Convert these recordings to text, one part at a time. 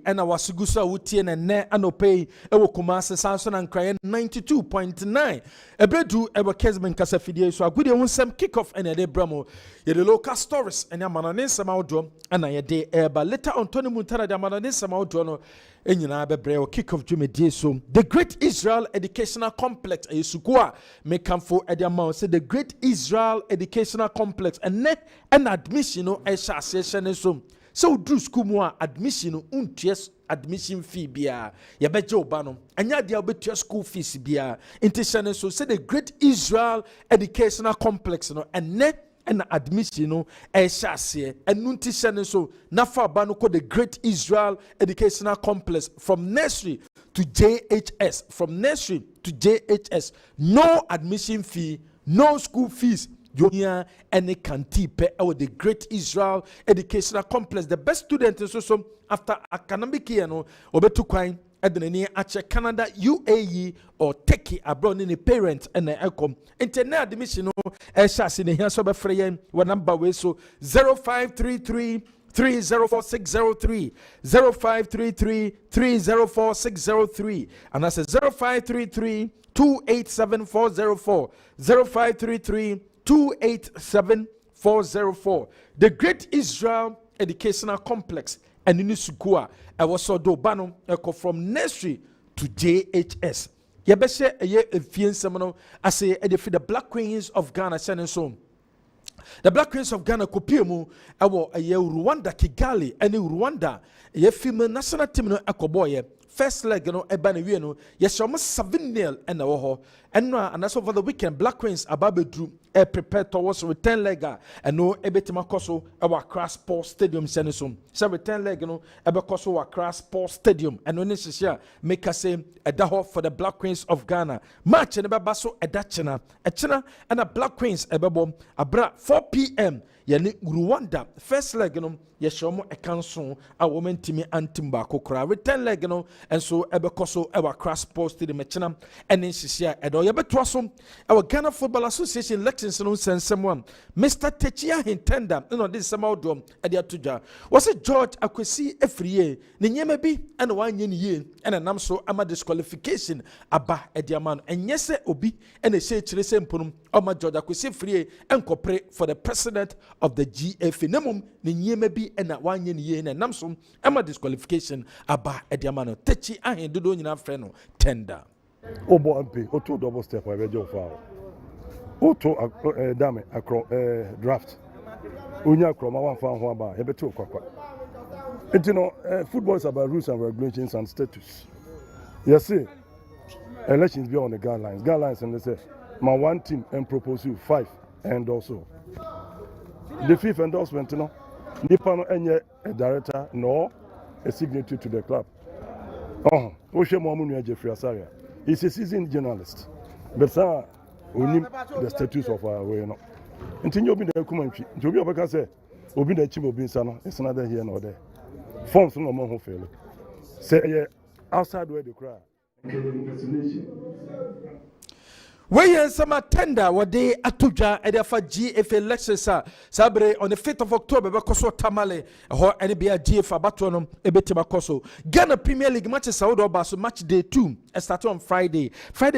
and our Sugusa Wutien and Ne Anope, Ewo Kumasi Samson and Crayon 92.9. A bedroom ever Kessben Casafidia, so a good one some kickoff and a day bramo. Ye the local stories and Yamanin Samaudro, and I day air, but later on Tony Muntana Yamanin Samaudrono. And you know, Bebreo kick off Jimmy so the Great Israel Educational Complex, a Sukua, may come for Ediamount, say the Great Israel Educational Complex, and net an admission, association so do school more admission, unties admission fee bia, ya bejo bano, and ya dia bet school fees bia, intention so say the Great Israel Educational Complex, and net. And admission, chassis, and nunti so nafa banuko the Great Israel Educational Complex from nursery to JHS, from nursery to JHS, no admission fee, no school fees. You hear any canteen pay or the Great Israel Educational Complex. The best student is also after academic year, no, obetu kwine. Edeni ache Canada, UAE or Turkey abroad in the parents and the outcome. Internet admission shas in the hands of a friend. One number way so 0533 304603 0533 304603 and that's a 0533 287404 0533 287404. The Great Israel Educational Complex. And in Sukua, I was so do bano from nursery to JHS. Yabeshe a few seminal. I say the Black Queens of Ghana sending so. The Black Queens of Ghana Kopiemu, I was a Rwanda Kigali, and Rwanda, a female national team no Akoboye. First leg, Ebaniano, yes, almost 7-0 and a ho. And that's over the weekend. Black Queens Ababe drew a prepared towards return legger and no Ebetimakoso, our Crash Sports Stadium Senisum. So return leg, Ebekoso, our Crash Sports Stadium, and when this year make us say a daho for the Black Queens of Ghana. Match and Ebabaso, a Dachina, a China, and a Black Queens, Ebebom, a bra 4 p.m. Yani Rwanda first leg yeshomo e council a woman timi antimba kokra return leg and so ebekoso ewa crash post the mechana and insisia edo yebetwaso our Ghana Football Association Lexington sensem one Mr. Techia Hintenda this sama odom ade atuja was it George Akwesi efriye ne nyema bi and one ye and anam so ama disqualification aba ediaman and yese obi and a say chire sempunum oma George Akwesi efriye enkopre for the president of the GFA nemum ne nyema bi na wanye ye na namso ama disqualification aba ediamano techi ahen dodo nyina frɛ no tender obo ampe oto double step wa beje ofa oto dame akro draft onya akro ma wan fa ho aba e bete okwa football is about rules and regulations and status. Yes, see, elections be on the guidelines and they say my one team and propose you 5 and also the fifth endorsement, nipa no enye a director nor a signatory to the club. Oh, Jeffrey Asaria. He's a seasoned journalist, but sir, we need the status of our way. No, and you be the community. To be able to say, "Obi the chief Obi Sano." It's another here nor there. Forms no more fail. Say outside where the cry. Where some tender what they atuja edefa GFA lectures sabre on the 5th of October because tamale ho NBA GFA batonom ebetima koso Ghana Premier League matches Saudi Baso match day 2 start on Friday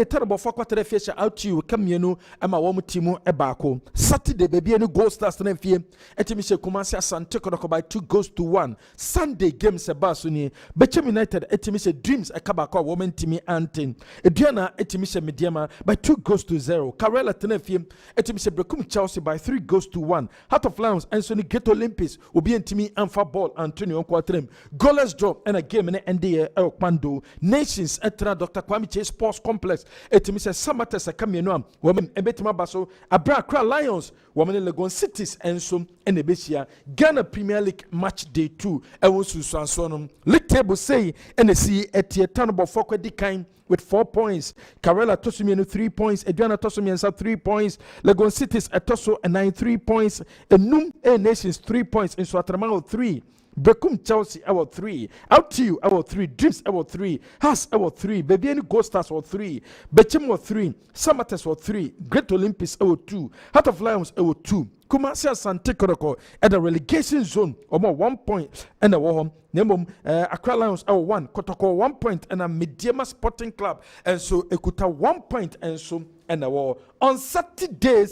terrible for quarter feature out to you come you ama wo timu ebako Saturday baby any goal stars na fie etimise Kumasi Asante Kodoko by 2 goals to 1 Sunday games ebaso ni Bechem United etimise Dreams ekabako woman timi antin eduana etimise Mediama by 2 goes to 0. Karela Tenefim, Etimise Brekum Chelsea by 3 goes to 1. Heart of Lions, Anthony Get Olympics, will be in Timmy and Ball, Antonio Quatrim. Goalless draw and a game in the NDA El Pando. Nations, Etra Dr. Kwame Chase Sports Complex, Etimise Samates, a Camino, women, Ebetima Basso, Abra Lions, women in Legon Cities, and some and Ebesia. Ghana Premier League match day 2. Ewosu Sansonum. League table say, NSC Etia Tanabo Foko Dikain. With 4 points, Karela Tosumienu 3 points, Adriana Tosumiensa 3 points, Legon Cities Etoso and 3 points, Enum Nations 3 points, in Swatramao 3, Brekum Chelsea our 3, Out to You our 3, Dreams our 3, Has our 3, Baby Ghost Stars our 3, Bechem our 3, Samates our 3, Great Olympics our 2, Heart of Lions our 2, Kumasi Asante Kotoko at the relegation zone omo 1 point and a warm Nemum Accra Lions 1 Kotoko 1 point and a Mediema Sporting Club and so Ekuta 1 point and so and a war on Saturday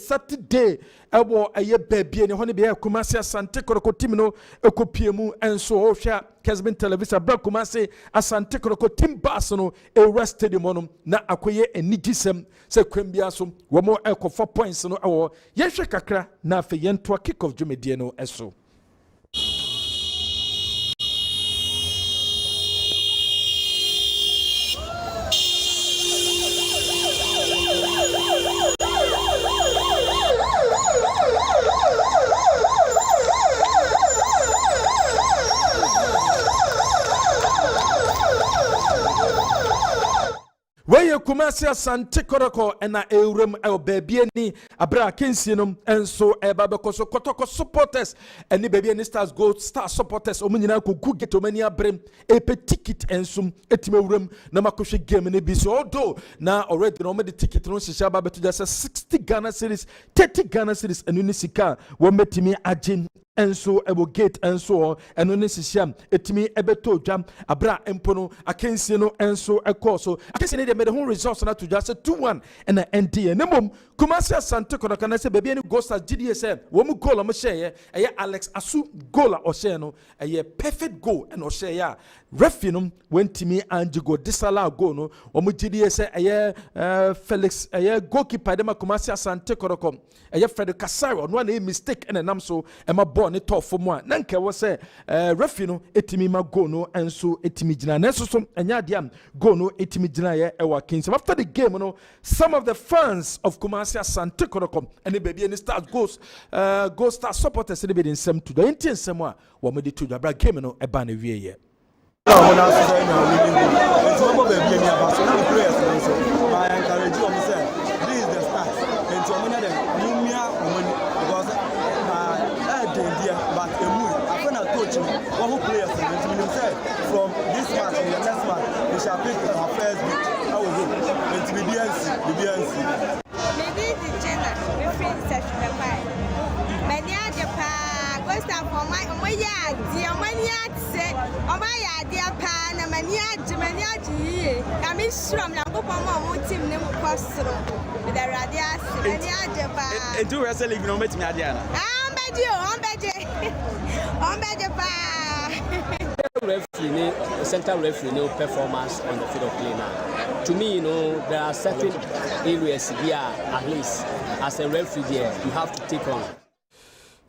ebo aye baby and Oheneba Kumasi Asante Kotoko timino ekopiemu and so Osha Kessben television bra Kumasi Asante Kotoko tim Barcelona a stadium onum na akoye enigisem se kwembia so womo eko 4 points no awo yehwe kakra na afa yento kick off dwumedie no eso. Weye Kumasi Asante Kotoko ena eurem el baby ni abra kinsinum enso ebabeko so Kotoko supporters eni baby ni stars go star supporters omunyina ko get omani abrem epe ticket ensum etime eurem na makohwe game ni bi so although na already no me the ticket no shisha babeto just 60 Ghana cedis 30 Ghana cedis enu ni sika wo metimi agin enso ebo gate enso eno ne sisiam etimi ebeto dwam abra empono akensi no enso ekoso akensi ne de made home results na to just 2-1 and ND nemom Kumasi Asante Kotoko na se baby any goals GDS wo mu goal am share eye Alex Asu goal o share no eye perfect goal and o share ya referee no wentimi anjigo disala goal no wo mu GDS eye Felix eye goalkeeper de Kumasi Asante Kotoko eye Fred Kasaro no na mistake and nam so e ma ball ne tough for mo na nke wo se referee no etimi ma goal no enso etimi gina na so enya de am goal no etimi gina ye e wa kinsem after the game no some of the fans of Kumasi Asante Kotoko and the baby and stars go star supporters the baby in some to the intense somewhere what made it to the game no e ban wie ye from this match to the next match, we shall pick our first week. I will go. And to the BNC. Maybe the channel, we free session of mine. Many are the pa, go start for my yard, dear many say, oh my yard, dear pan, and many are I miss from Nago team name Costro with the radias, many are the pa. And two wrestling, no match, Madiana. I'm better pa. Center referee performance on the field of play now. To me, there are certain areas here, at least as a referee there, you have to take on.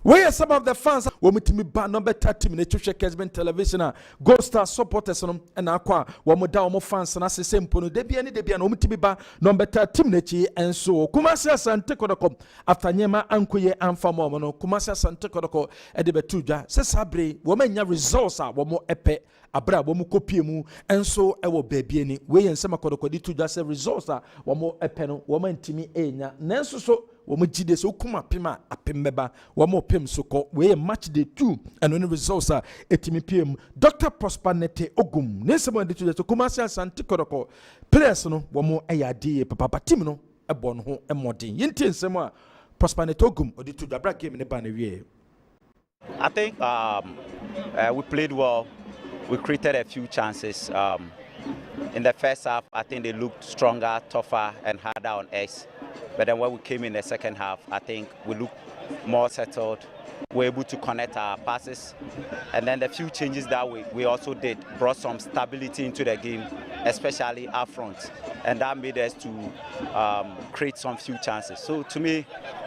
Where some of the fans womitimi ba number 30 minutes to Kessben television Gold Star supporters and akwa womoda womo fans na sesempo no debia no womitimi ba number 30 minutes and so Kumasi Asante Kotoko after nyema ankoye amfamo no Kumasi Asante Kotoko e de betudwa se sabre wo manya results a womo epe abra womo kopie mu enso e wo baabie ni we yensema Kotoko di tudwa se results a womo epe no womo ntimi enya nenso so womo gide so kuma pema apemmeba womo pem so ko we match day 2 and only results are etimi pm Dr. Prosperity Ogum nesema de tudwa so Kumasi Asante Kotoko players no womo eyade papa team no ebo no ho emodin yenti nsem a Prosperity Ogum odi tudwa bra game ne ba na wie. I think we played well. We created a few chances. In the first half, I think they looked stronger, tougher, and harder on us. But then when we came in the second half, I think we looked more settled. We were able to connect our passes. And then the few changes that we also did brought some stability into the game, especially up front. And that made us to create some few chances. So to me,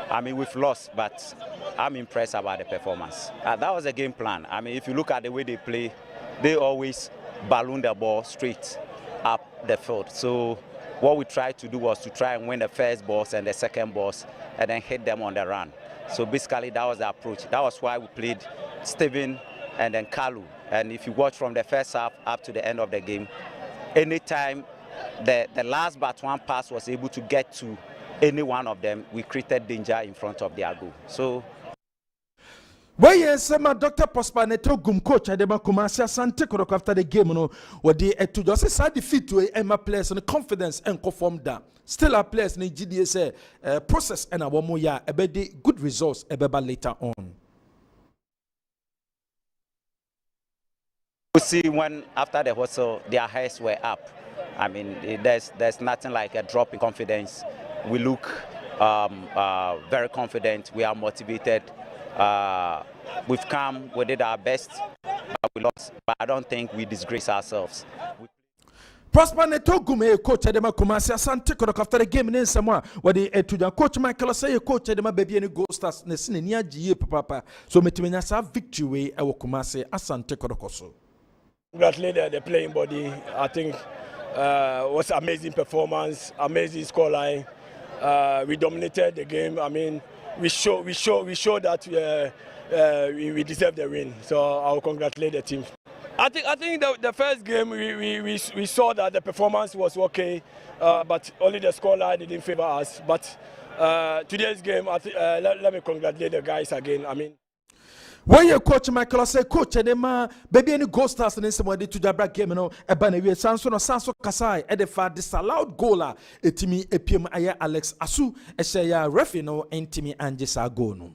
I mean, we've lost, but I'm impressed about the performance. That was a game plan. I mean, if you look at the way they play, they always balloon the ball straight up the field. So what we tried to do was to try and win the first balls and the second balls and then hit them on the run. So basically that was the approach. That was why we played Steven and then Kalu. And if you watch from the first half up to the end of the game, anytime the last but one pass was able to get to any one of them, we created danger in front of their goal. So Where yes, my Dr. Prosper Neto Gum coach at the Kumasi Asante Korok after the game, no, what they to just side defeat to Emma players and confidence and conform that. Still our players in GDS process and our more ya ebedi good results ebeba later on. We see when after the whistle their heads were up. I mean, there's nothing like a drop in confidence. We look very confident. We are motivated. We've come, we did our best, but we lost. But I don't think we disgrace ourselves. Prosper Neto Gume coach Edema Kumasi Asante Korok after the game in Samoa where the to coach Michael say coach Edema baby and Ghost Stars Nesine near GA papa. So metimenya sa victory e Kumasi Asante Korokoso. Congratulate the playing body. I think was amazing performance, amazing scoreline. We dominated the game. I mean, we show that we deserve the win. So I will congratulate the team. I think the first game we saw that the performance was okay, but only the scoreline didn't favor us. But today's game, let me congratulate the guys again. I mean. When you coach Michael say coach Edema baby any Ghost Stars in Samoa to Jabra game no ebana we Sanso Kasai e the fa disallowed goaler etimi epiem aya Alex Asu e say ya referee no entimi angesa goal no.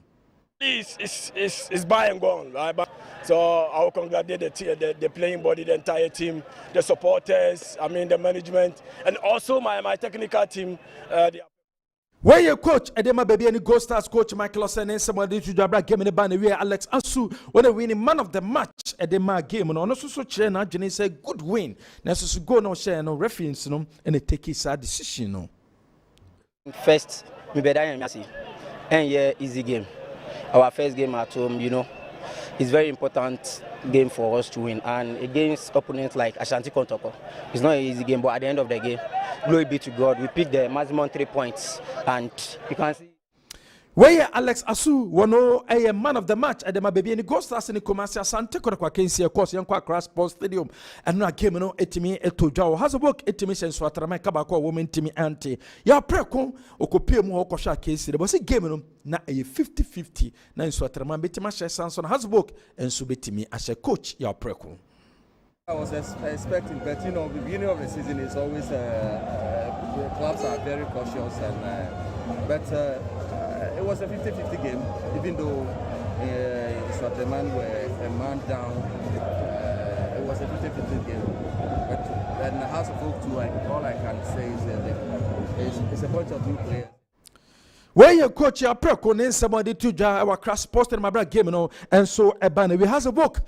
It's by and gone, right? So I will congratulate the playing body, the entire team, the supporters, I mean the management, and also my technical team. Where you coach Edema baby any Ghost Stars coach Michael Osen somebody to Jabra game in the ban we Alex Asu when the winning man of the match Edema game no no so chair na Jenny say good win na so go no share no reference no and they take his decision no. First me better yasi and yeah easy game. Our first game at home, you know, it's very important game for us to win. And against opponents like Ashanti Kontoko, it's not an easy game, but at the end of the game, glory be to God, we picked the maximum 3 points. And you can see. Where Alex Asu wano a man of the match at the baby and Ghost Stars in the Kumasi Asante Korok Kensi of course young Cross Sports Stadium and no game no etimi etojaw has a work etimi senso atrama kabako woman timi anti ya preko okopie mu okosha kesi the boss game no na a 50-50 na nso atrama betima share Samson has work and so betimi as a coach ya preko. I was expecting, but you know, the beginning of the season is always the clubs are very cautious and it was a 50-50 game, even though Swaterman were a man down. It was a 50-50 game. But then the House of Hope too, all I can say is it's a bunch of new players. Where you coach your preko name somebody to our Cross Post and my brother game no and so ebana we has a book.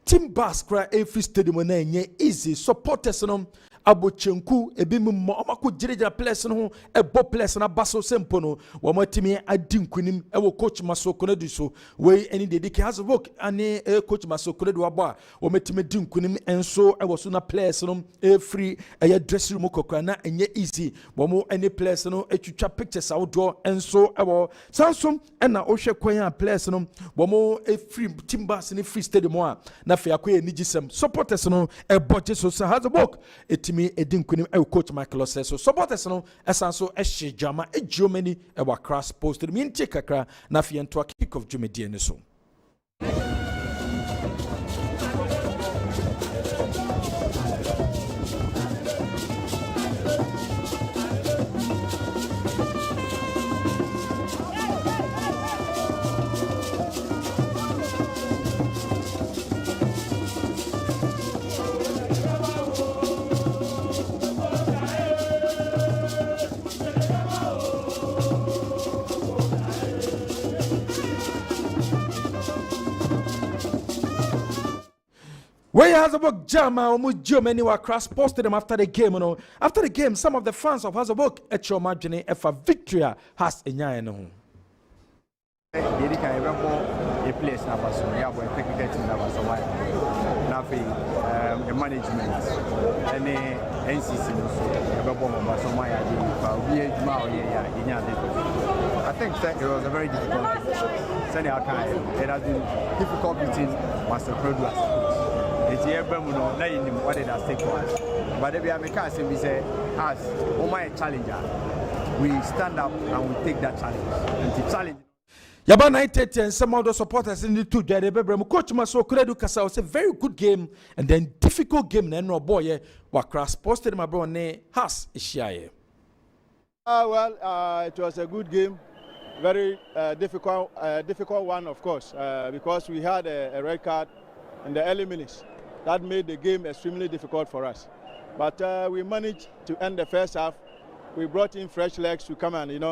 Team Baskra every stadium na enye easy supporters no abochenku ebi mu amako jireja players no ebo players na baso sempo no wo matimi adi nkunim e wo coach Masoko na so we any dedike has work ani coach Masoko na do abo wo matimi di nkunim enso e wo so na players no free e dressing room kokra na enye easy wo mo any players no etwitwa pictures outdoor enso e wo Samsung e na o hwe kwan a players no wo mo free team bas ni free stadium a na fe akoye nigisem supporters no e budget so has work me edin kunim e coach Michael says so supporters no esanso e hye jama e Germany e wa Cross Post mi ntie kakra na fe ento kick of Jumedie ne so. Where has a book Jama or Germany were Cross posted them after the game, you know. After the game, some of the fans of Hazabok at your margin if a victory has a yano. A place now, so we have a technical team that was a while. Nothing, the management, and the NCC, I think it was a very difficult time. It has been difficult meeting Master Produce. It's here, what did I take for us? But if we have a case, we say, as my challenger, we stand up and we take that challenge. And the challenge. Yaba 9:30 and some of the supporters in the two Jadebebram. Coach Maso Kuredu Kasa was a very good game and then difficult game. No boy, Wakras posted my bro ne has Ishiaye. Well, it was a good game. Very difficult one, of course, because we had a red card in the early minutes. That made the game extremely difficult for us. But we managed to end the first half. We brought in fresh legs to come and,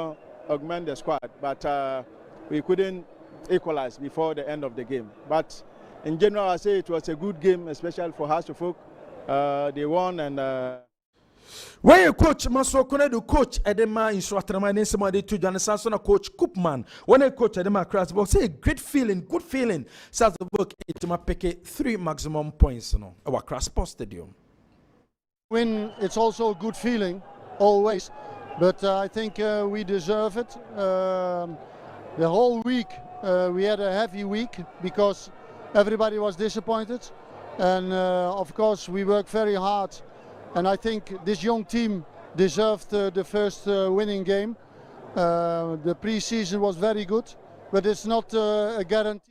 augment the squad. But we couldn't equalize before the end of the game. But in general, I say it was a good game, especially for House of Folk. They won and... When you coach Maso Kuredu coach Edema in Swatama and somebody to Janasana coach Koopman. When I coach Edema Cross, but say great feeling, good feeling. Says the book, it might pick 3 maximum points, our Cross Sports Stadium. Win, it's also a good feeling, always. But I think we deserve it. The whole week we had a heavy week because everybody was disappointed. And of course we worked very hard. And I think this young team deserved the first winning game. The pre-season was very good, but it's not a guarantee.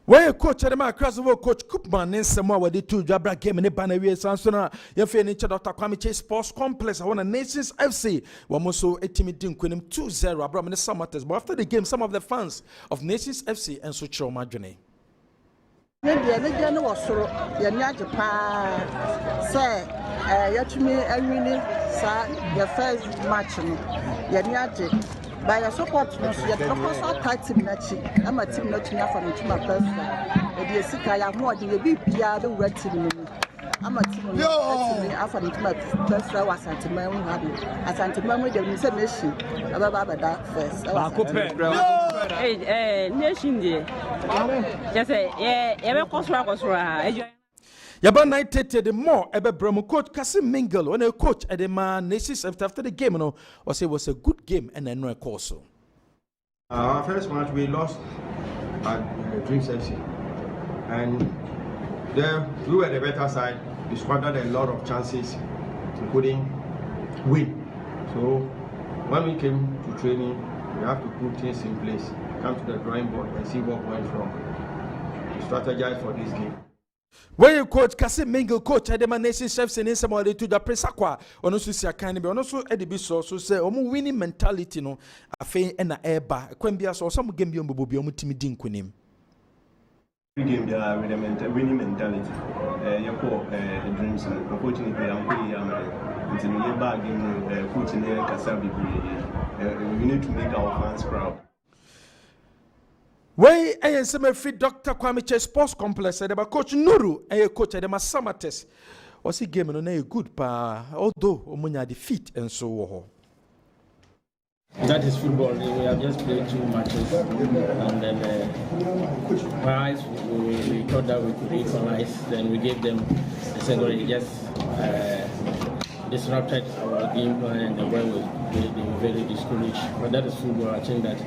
Where coach Adema Krasova coach Koopman in Samoa with the two Jabra game in the Banaway Sansona, Yafe nature Dr. Kwame Sports Complex. I want a Nations FC. One more so a team didn't win him 2-0. Abram in the Summertest. But after the game, some of the fans of Nations FC and Sucho Marjorie. The first match, by a support, you tight team Nachi. I'm a team not enough for me to my person. If you see, I have more than a big piano red team. I'm a team after my first was Santimam, the nation about that first. Nation, just say, yeah, cost Yaba 9:30 the more Bremo coach Kessben Mingle when a coach at the man Nations after the game was it was a good game and then no also. Our first match we lost at Dreams FC and there we were the better side. We squandered a lot of chances, including win. So when we came to training, we have to put things in place, come to the drawing board and see what went wrong, to strategize for this game. When you coach Kessben Mingle coach at the Nations chefs in somebody to the Presaqua, on also see a kind of also Eddie so say winning mentality no a fame and a air bar, Quembia or some game beyond Bobi Timidin Quenim. Game with a winning mentality. Dreams and unfortunately I'm until we get back in coaching here Kasabi. We need to make our fans proud. Way I am free Dr. Kwame Sports Complex said about Coach Nuru and coach at the Summertest. Was he game on a good pa, although Omunya defeat and so on. That is football. We have just played 2 matches, and then we thought that we could equalize. Then we gave them a second. Just disrupted our game plan, and the way they were very discouraged. But that is football. I think that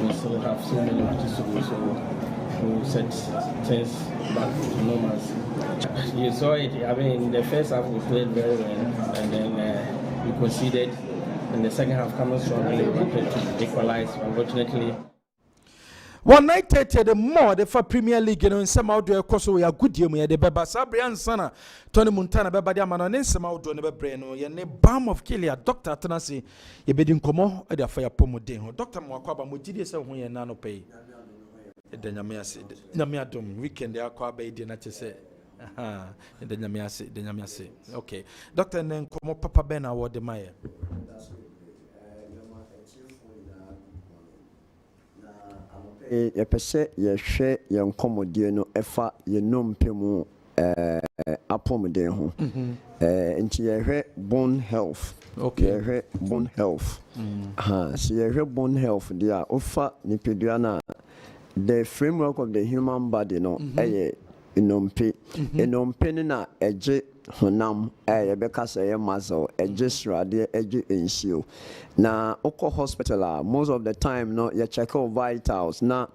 we still have so many matches to go, so we'll set things back to normalcy. You saw it. I mean, in the first half we played very well, and then we conceded. In the second half, coming strongly, we wanted to equalize. Unfortunately, 190 the more the for Premier League in some outdoor course we are good game the Beba Sabrian Sana Tony Montana Beba Diamano and some outdoor never brain or your balm of Kilia Dr. Tanasi ye bidding como at the fire pomodin Dr. Mwakaba Mujidi said when you nano pay the Namiadum weekend the Aquaba dinner to say the Namiasi okay Dr. and then como Papa Ben award the Maya. Ye pese ye hwe ye nkomodie no efa ye nompe mu apomden ho nti ye hwe bone health okay ye hwe bone health so ye hwe bone health dia ofa nipedua na the framework of the human body no eye inompe inompe na eje honam yebeka say muscle eje srade eje ensio na oko hospital most of the time no you check out vitals na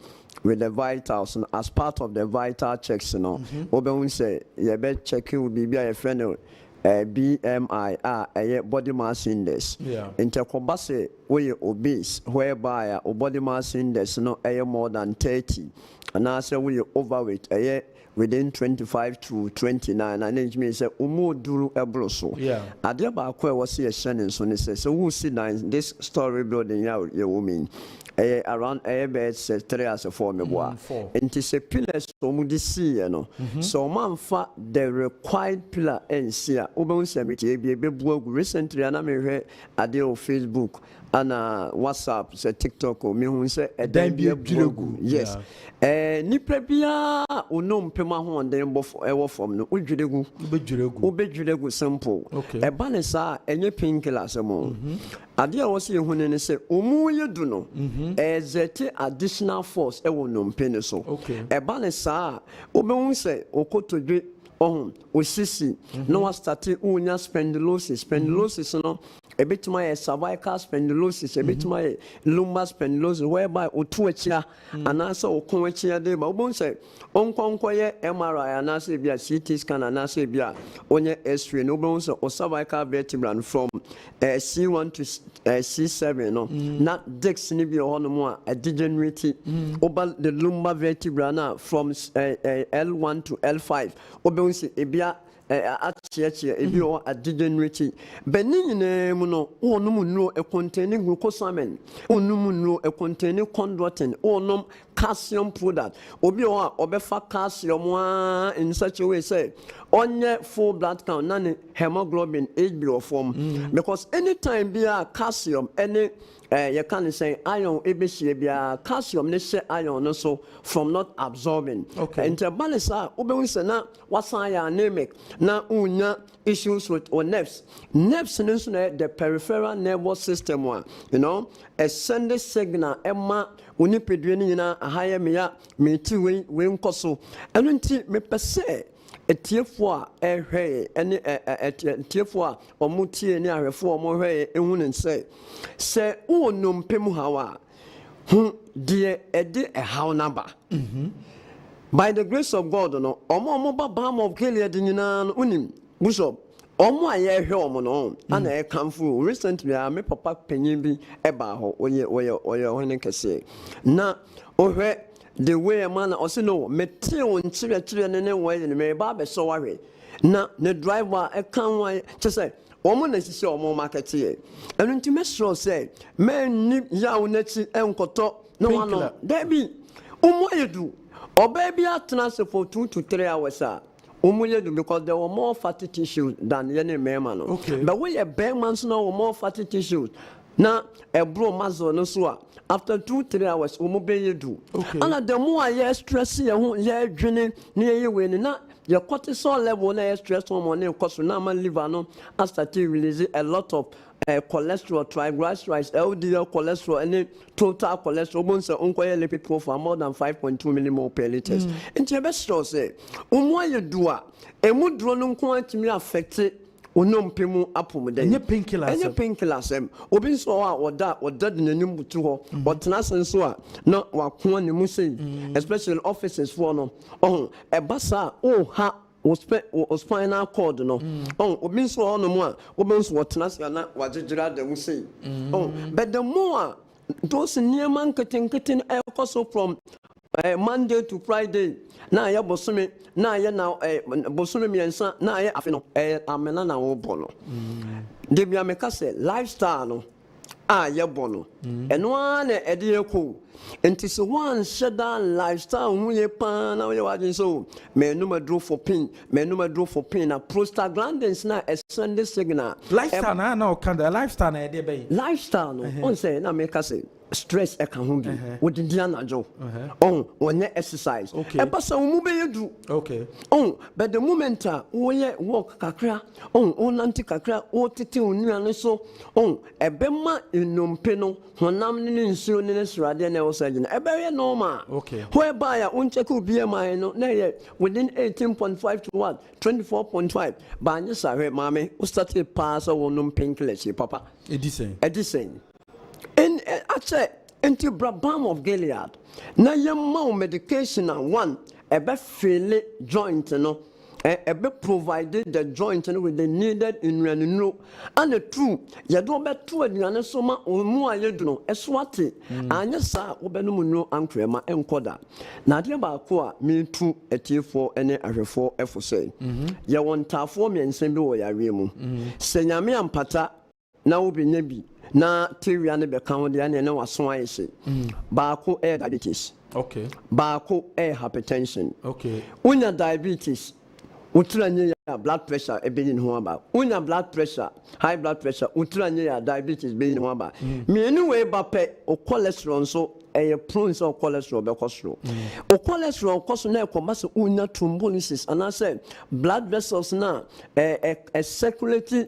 with the vitals as part of the vital checks no obe say you be check you bibia your friend BMI body mass index. Yeah. Intercobase we obese whereby body mass index no more than 30. And I say we overweight within 25 to 29, and it means umu duru ebroso. Yeah. Adia ba kwe wasi a shannon so ne say so who see this story building ya woman. Around beds 3 as a 4 me boa. And it is a pillars so mudi see so man fa the required pillar and see Ubon Cemetery be recently and I may adia Facebook and WhatsApp say TikTok or me who say a damn yes. Nipa bia onom pema ho den bofo ewo fom no udwiregu ubedwiregu simple e balesa enye painkiller samo ade a wo se ehune ne se omu yedu no exert additional force ewo nompe ne so e balesa obehu se okotodwe osisi no wa start unya spondylosis no ebitima cervical spondylosis ebitima lumbar spondylosis whereby otu achia anasa okon achia de ba obon say onkonko ye MRI anasa bia CT scan anasa bia onye X-ray no obon say o cervical vertebra from C1 to C7 no na disc ni bi ho no mo a degenerate over the lumbar vertebra na from L1 to L5 obon say ebia achie ebi o degenerate benin mu no onum no containing glucosamine onum no containing chondroitin onum calcium product obi o obefa calcium in such a way say onye full blood count na hemoglobin HbO form because anytime be calcium any you can say iron ebeshie bia calcium ne share iron no so from not absorbing balance obehu say na wasan ya anemic na unya issues with nerves no so the peripheral nervous system one a send signal emma unipedwe ni nyina ahaya meya meti we nkoso eno nti me pese etiefo a ehwe ene etiefo a omutie ni ahwefo omohwe ehunu nse se unompem hawa de ede how number by the grace of God no omo babam of Gilead nyina no unim bishop omo aye hwe omo no ana e kamfu recently me papa panyin bi eba ho oye ohene kese na ohwe the way a man also no mete on chire ne way ne me ba be so ware na ne driver e kan wan che say omo na sisi omo market ye enu nti me sure say men ni ya unachi enkoto no one debi omo yedu oba bi atena se for 2 to 3 hours do because there were more fatty tissues than any man. Okay. But we a big man now more fatty tissues. Now a bro muscle no so after 2-3 hours do. Okay. And the more I stress you drinking near you when na your cortisol level na stress hormone cause na man liver no after to release a lot of cholesterol, triglycerides, LDL cholesterol, and total cholesterol. Once unqualified lipid profile more than 5.2 millimole per liters. And the best say, you do a mood running quantity affected. Unom pemu apomode enye painkillers obi so or that in the new to ho but na senso a na wakon ne mu sei especially offices for no e basa ha spinal cord no obi so no mu a obi so wotena se na wajegira da mu sei but the more those near man keten so from Monday to Friday na ya bosome na ya na bosome miensa na ya afino amena na wo bono de bia me ka se lifestyle no ya bono eno ana ede yeko enti so one sheda lifestyle hu ye pa na we wajin so me no madro for pain na prostaglandins na a Sunday signal lifestyle na o kan the lifestyle na ede be lifestyle no on say na me ka se stress e kan ho bi wo di anajo on exercise e pasa mu be yedu but the moment wo ye walk kakra on anti kakra o tete onuane so e be ma enompe no honam ne nsuo ne srade na wo surgeon e be ye normal whereby on check BMI no na ye within 18.5 to what 24.5 ba anya sawe mame o start pass wo nom painkillers papa edisen in actually into Brabham of Gilead. Now your mom medication and one a feel joint no ebe provided the joint with the needed innuendo and the true you don't bet two aduane so ma omu ayeduno eswate anya sa obenum no ankrema enkoda na de ba ko a me tu etiefo ene ahwefo efo say ye wontafo miensen bi wo yare mu se nyame ampata na wo benya bi na teria ne be kan de ane na waso ayese baako diabetes okay baako hypertension okay unya diabetes utranye ya blood pressure ebeni ho aba unya blood pressure high blood pressure utranye ya diabetes beni ho aba mienu we ba pe o cholesterol so prone so cholesterol be cholesterol o cholesterol koso na ekoma se unya thrombolysis and I say blood vessels na circulating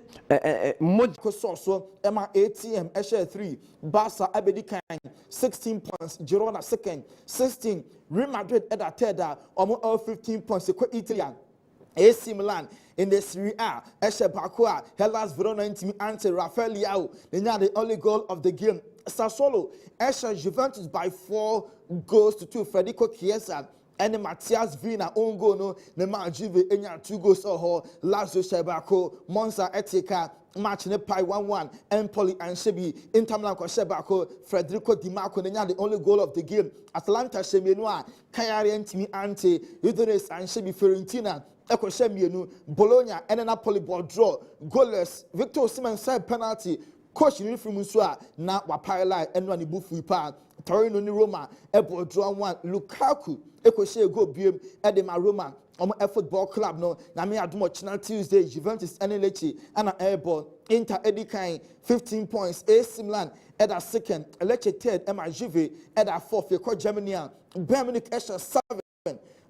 mod so ema ATM share 3 Barca abedi kan 16 points Girona second 16 Real Madrid at a third almost all 15 points Italian AC Milan in the Serie A, Eshe Bakua, Hellas Verona intimi ante Rafael Leao, the only goal of the game. Sassuolo, Eshe Juventus by 4 goals to 2. Federico Chiesa and Matthias Vina own goal no, Neymar Juve enya 2 goals or Lazio Shebako, Monza Etika, match ne pi 1-1, Empoli and Shebi, Inter Milan Shebako, Federico Di Marco, the only goal of the game. Atalanta Shemienua, Kayari intimi ante, Udinese and Shebi Fiorentina. Bologna and Napoli ball draw goalless. Victor Osimhen side penalty. Coach in from Musua na Wapala and one Bufu Pa Torino ni Roma ball draw 1 Lukaku Ekoshe go BM Edema Roma football club no na me adumo Channel Tuesday Juventus and Lecce and airball Inter Edikan 15 points AC Milan at a second Lecce third Emma Juve at a fourth for Germany Bayern Munich 7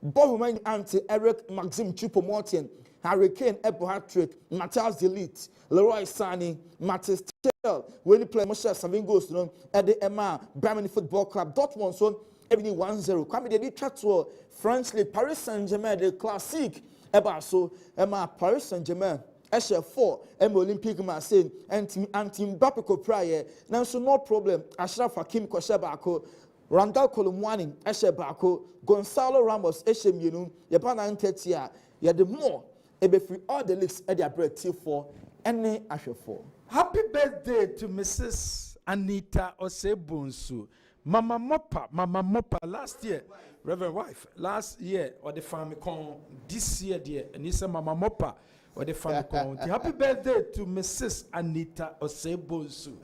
Bohman anti Eric Maxim Choupo-Moting, Harry Kane Ebo hat-trick, Matthias de Ligt, Leroy Sané, Matthias Tuchel, when he play Moshe 7 goals at the Emma Bremen Football Club. Dortmund so every 1-0. Kwame de chat to French League Paris Saint-Germain the classique. Eba so Emma Paris Saint-Germain. Eshe 4 Emma Olympique Marseille and team Mbappe ko prior. Now so no problem. Ashraf Hakimi ko shebako. Randall Colomwani, Eshe Bako, Gonzalo Ramos, Eshe Mienu, Yapana Ntetia, ya the more, ebe free all the leagues at their bread till 4, any Ashe 4. Happy birthday to Mrs. Anita Osebunsu. Mama Mopa last year, Reverend wife, last year, or the family con this year, dear, and he said Mama Mopa, or the family con. Happy birthday to Mrs. Anita Osebunsu.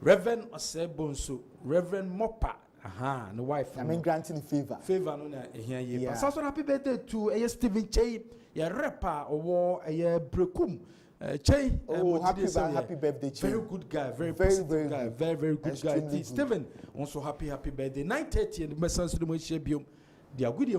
Reverend Osebunsu, Reverend Mopa. No wife. I mean, granting favor. Favor no na here ye. But also happy birthday to Stephen Che, ya rapper or a Brekum. Che. Oh, happy birthday, Che. Very good guy, very guy, very good guy. Stephen, also happy birthday. 9:30 and the message to the Moishe Biom. They are good.